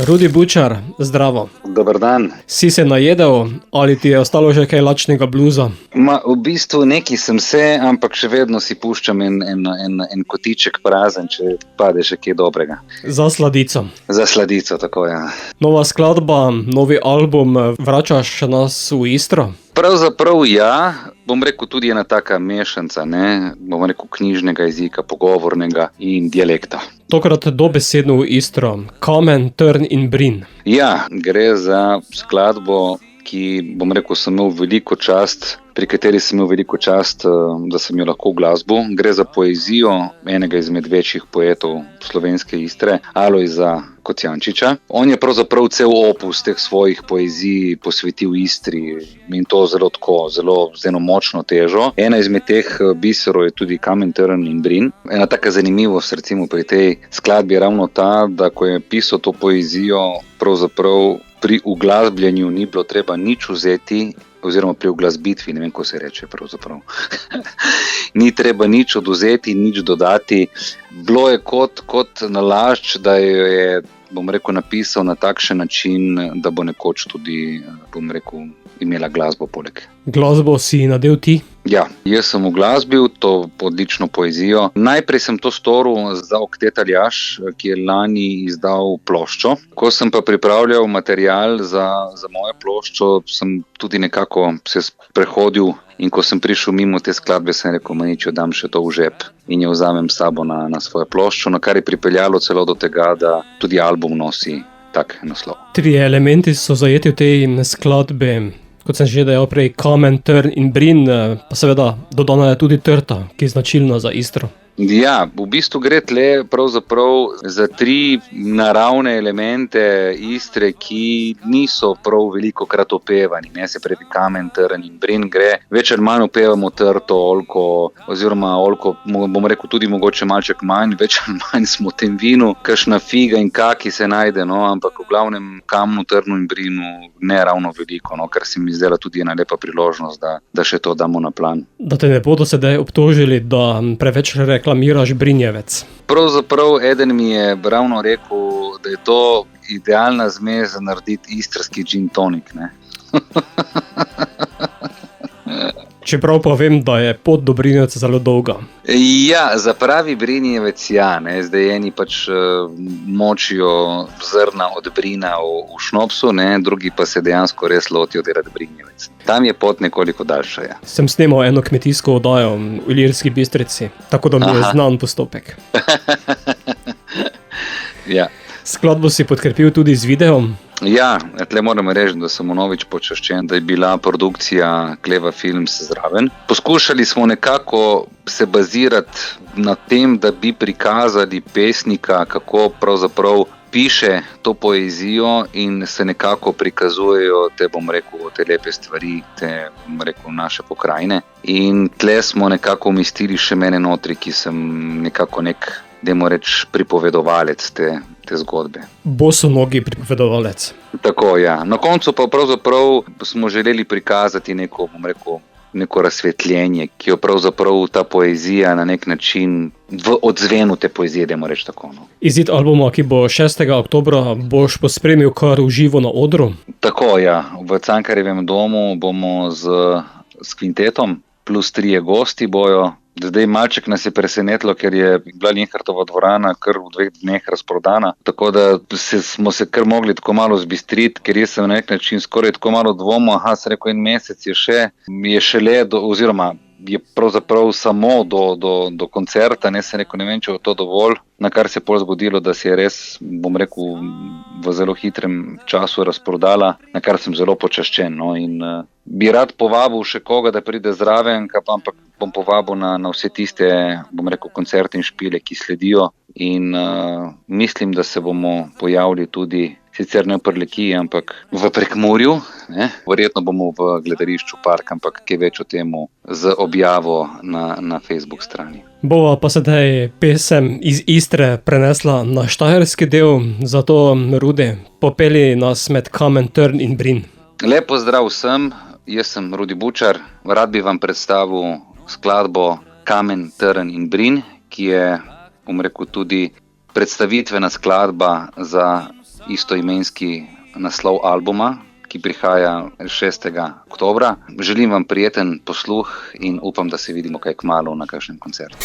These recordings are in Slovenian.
Rudi Bučar, zdravo. Dober dan. Si se najedel ali ti je ostalo že kaj lačnega bluza? V bistvu neki sem se, ampak še vedno si puščam en kotiček prazen, če pade še kaj dobrega. Za sladico. Za sladico, tako ja. Nova skladba, novi album, vračaš nas v Istro? Pravzaprav ja, bom rekel tudi ena taka mešanca, bom rekel knjižnega jezika, pogovornega in dialekta. Tokrat dobesedno v Istro, Kamen, Trn in Brin. Ja, gre za skladbo, ki, bom rekel, sem imel veliko čast, pri kateri sem imel veliko čast, da sem jo lahko v glasbu. Gre za poezijo enega izmed večjih poetov slovenske Istre, Alojza Kocijančiča. On je pravzaprav cel opus teh svojih poezij posvetil Istri in to zelo z eno močno težo. Ena izmed teh biserov je tudi Kamen, Trn in Brin. Ena taka zanimivost recimo pri tej skladbi je ravno ta, da ko je pisal to poezijo, pravzaprav pri uglasbljanju ni bilo treba nič vzeti, oziroma pri uglasbitvi, ne vem, ko se reče pravzaprav. Ni treba nič odvzeti, nič dodati. Bilo je kot nalašč, da je, bom rekel, napisal na takšen način, da bo nekoč tudi, bom rekel, imela glasbo poleg. Glasbo si nadel ti? Ja, jaz sem uglasbil to odlično poezijo. Najprej sem to storil za Oktet Aljaž, ki je lani izdal ploščo. Ko sem pa pripravljal material za mojo ploščo, sem tudi nekako se prehodil in ko sem prišel mimo te skladbe, sem rekel, manič, jo dam še to v žep in jo vzamem s sabo na svojo ploščo, na kar je pripeljalo celo do tega, da tudi album nosi tak naslov. 3 elementi so zajeti v tej skladbi. Kot sem že dejal prej, Kamen, Trn in Brin, pa seveda dodana je tudi trta, ki je značilna za Istro. Ja, v bistvu gre tle pravzaprav za 3 naravne elemente Istre, ki niso prav veliko krat opevani. Se pravi Kamen, Trn in Brin gre. Več ali manj opevamo trto, oljko, oziroma oljko, bom rekel tudi mogoče malček manj, več ali manj smo v tem vinu, kakšna figa in kaki se najde, ampak v glavnem Kamnu, Trnu in Brinu ne ravno veliko, kar se mi zdela tudi ena lepa priložnost, da še to damo na plan. Da te ne bodo sedaj obtožili, da preveč reklamiraš Brinjevec. Pravzaprav eden mi je ravno rekel, da je to idealna zmes za narediti istrski gin tonic, Čeprav pa vem, da je pot do Brinjevca zelo dolga. Ja, za pravi Brinjevec ja, zdaj eni pač močijo zrna od brina v šnopsu, drugi pa se dejansko res lotijo delati Brinjevec. Tam je pot nekoliko daljša, ja. Sem snemal eno kmetijsko oddajo v Ilirski Bistrici, tako da mi je znan postopek. Ja. Skladbo si podkrepil tudi z videom? Ja, tle moram reči, da sem vnovič počaščen, da je bila produkcija Kleva Films zraven. Poskušali smo nekako se bazirati na tem, da bi prikazali pesnika, kako pravzaprav piše to poezijo in se nekako prikazujejo te, bom rekel, te lepe stvari, te, bom rekel, naše pokrajine. In tle smo nekako umestili še mene notri, ki sem nekako dajmo reči, pripovedovalec te zgodbe. Bosonogi pripovedovalec. Tako, ja. Na koncu pa pravzaprav smo želeli prikazati neko, bom rekel, neko razsvetljenje, ki jo pravzaprav ta poezija na nek način v odzvenu te poezije, dajmo reči tako. Izid albuma, ki bo 6. oktobra, boš pospremil kar v živo na odru? Tako, ja. V Cankarjevem domu bomo s kvintetom, plus 3 gosti bojo. Zdaj malček nas je presenetilo, ker je bila Linhartova dvorana kar v 2 dneh razprodana, tako da smo se kar mogli tako malo zbistriti, ker jaz sem na nek način skoraj tako malo dvomil, sem rekel, 1 mesec je šele, oziroma je pravzaprav samo do koncerta, sem rekel, ne vem, če je to dovolj, na kar se je pol zgodilo, da se je res, bom rekel, v zelo hitrem času razprodala, na kar sem zelo počaščen. In bi rad povabil še koga, da pride zraven, ampak bom povabil na vse tiste, bom rekel, koncerte in špile, ki sledijo in mislim, da se bomo pojavili tudi sicer ne v Prlekiji, ampak v Prekmurju. Verjetno bomo v gledališču Park, ampak kaj več o temu z objavo na Facebook strani. Bova pa sedaj pesem iz Istre prenesla na štajerski del, zato Rudi, popelji nas med Kamen, Trn in Brin. Lep pozdrav vsem, jaz sem Rudi Bučar, rad bi vam predstavil skladbo Kamen, Trn in Brin, ki je, bom rekel, tudi predstavitvena skladba za istoimenski naslov albuma, ki prihaja 6. oktobra. Želim vam prijeten posluh in upam, da se vidimo kaj kmalu na kakšnem koncertu.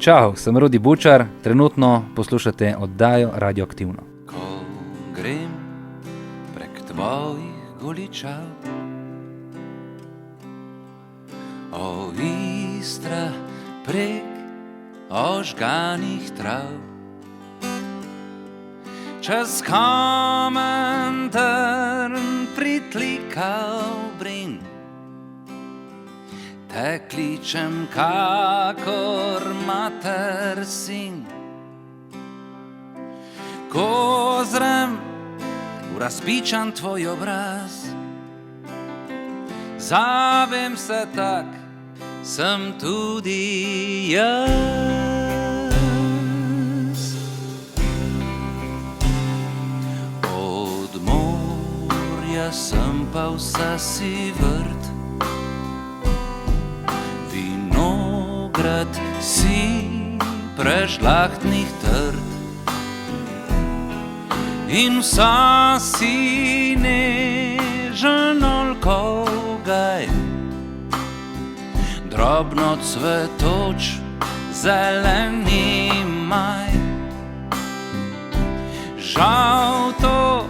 Čau, sem Rudi Bučar, trenutno poslušate oddajo Radioaktivno. Ko grem prek tvojih goličav, o Istra prek ožganih trav, čez kamen trn pritlikal brin, te kličem kakor mater sin. Ko zrem v razpičan tvoj obraz, zavem se tak, sem tudi jaz. Od morja sem pa vsa si vrt, vinograd si prežlahtnih trd, in vsa si nežen oljkov gaj, drobno cvetoč zeleni maj. Žal to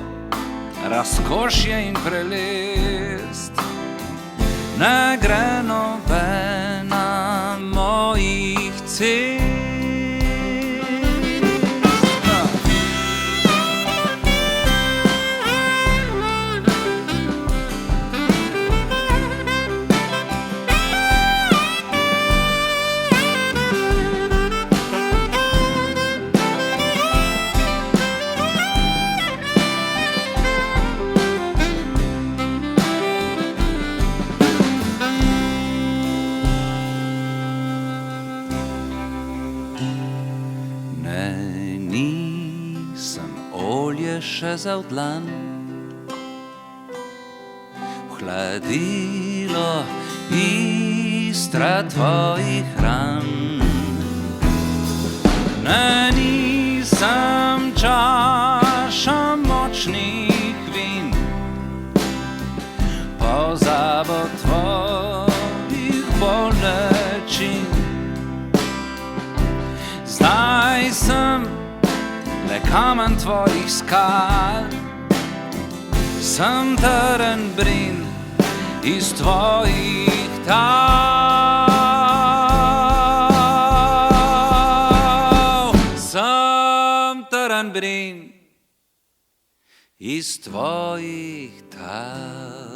razkošje in prelest ne gre nobena mojih cest. Še za v dlan, hladilo Istra tvojih ran. Ne, nisem čaša močnih vin, pozabo tvojih bolečin. Zdaj sem le kamen tvojih skal, sem trn brin iz tvojih tav. Sem trn brin iz tvojih tav.